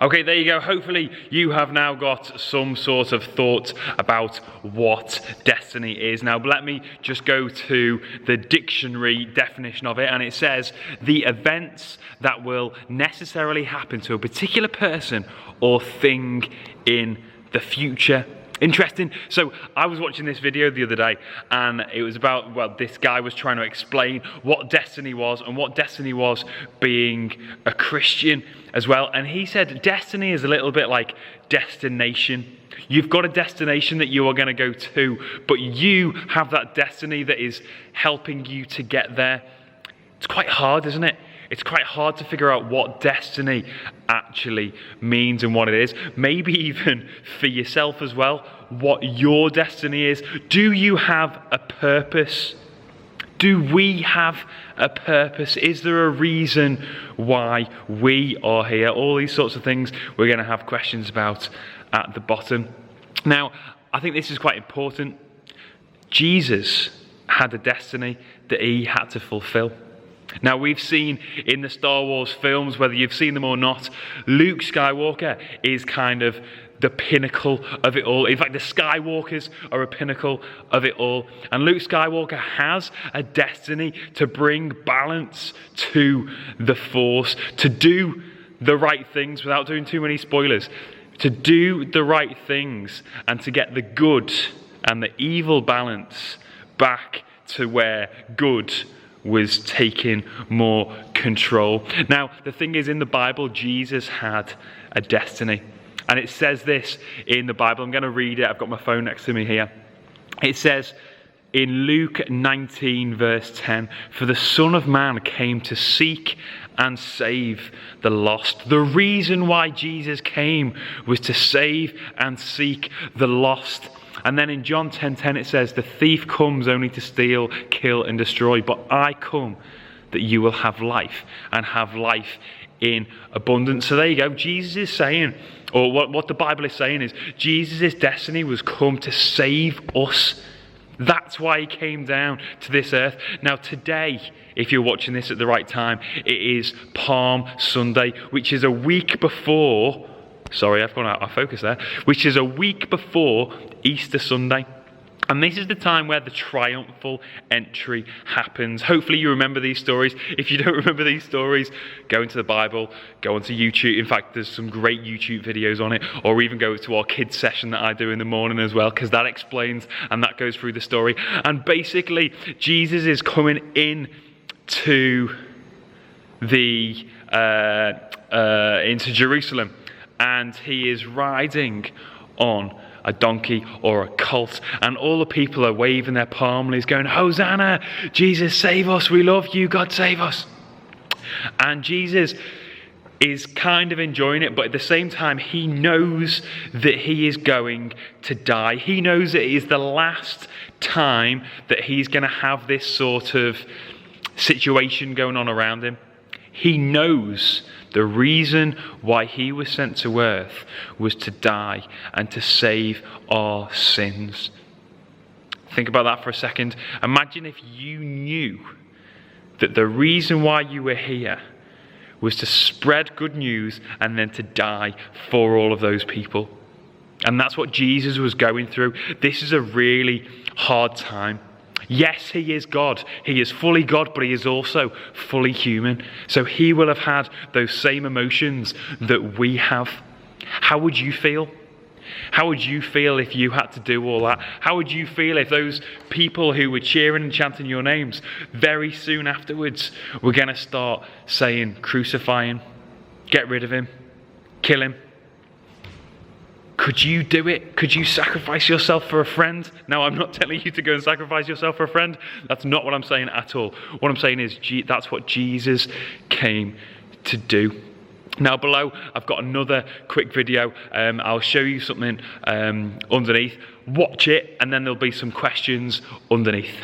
Okay, there you go. Hopefully you have now got some sort of thought about what destiny is. Now, let me just go to the dictionary definition of it, and it says the events that will necessarily happen to a particular person or thing in the future. Interesting. So I was watching this video the other day, and it was about, well, this guy was trying to explain what destiny was, and what destiny was being a Christian as well. And he said destiny is a little bit like destination. You've got a destination that you are going to go to, but you have that destiny that is helping you to get there. It's quite hard, isn't it? It's quite hard to figure out what destiny actually means and what it is. Maybe even for yourself as well, what your destiny is. Do you have a purpose? Do we have a purpose? Is there a reason why we are here? All these sorts of things we're going to have questions about at the bottom. Now, I think this is quite important. Jesus had a destiny that he had to fulfill. Now, we've seen in the Star Wars films, whether you've seen them or not, Luke Skywalker is kind of the pinnacle of it all. In fact, the Skywalkers are a pinnacle of it all. And Luke Skywalker has a destiny to bring balance to the Force, to do the right things without doing too many spoilers, to do the right things and to get the good and the evil balance back to where good was taking more control. Now, the thing is, in the Bible, Jesus had a destiny. And it says this in the Bible. I'm going to read it. I've got my phone next to me here. It says in Luke 19, verse 10, "For the Son of Man came to seek and save the lost." The reason why Jesus came was to save and seek the lost. And then in John 10:10 it says, "The thief comes only to steal, kill and destroy, but I come that you will have life and have life in abundance." So there you go. Jesus is saying, or what the Bible is saying is, Jesus' destiny was come to save us. That's why he came down to this earth. Now today, if you're watching this at the right time, it is Palm Sunday, which is a week before, sorry, I've gone out of focus there, which is a week before Easter Sunday. And this is the time where the triumphal entry happens. Hopefully you remember these stories. If you don't remember these stories, go into the Bible, go onto YouTube. In fact, there's some great YouTube videos on it. Or even go to our kids session that I do in the morning as well, because that explains and that goes through the story. And basically, Jesus is coming in to into Jerusalem. And he is riding on a donkey or a colt, and all the people are waving their palm leaves going, "Hosanna, Jesus save us, we love you, God save us." And Jesus is kind of enjoying it, but at the same time he knows that he is going to die. He knows that it is the last time that he's going to have this sort of situation going on around him. He knows the reason why he was sent to earth was to die and to save our sins. Think about that for a second. Imagine if you knew that the reason why you were here was to spread good news and then to die for all of those people. And that's what Jesus was going through. This is a really hard time. Yes, he is God. He is fully God, but he is also fully human. So he will have had those same emotions that we have. How would you feel? How would you feel if you had to do all that? How would you feel if those people who were cheering and chanting your names very soon afterwards were going to start saying, "Crucify him, get rid of him, kill him"? Could you do it? Could you sacrifice yourself for a friend? Now, I'm not telling you to go and sacrifice yourself for a friend. That's not what I'm saying at all. What I'm saying is that's what Jesus came to do. Now, below, I've got another quick video. I'll show you something underneath. Watch it, and then there'll be some questions underneath.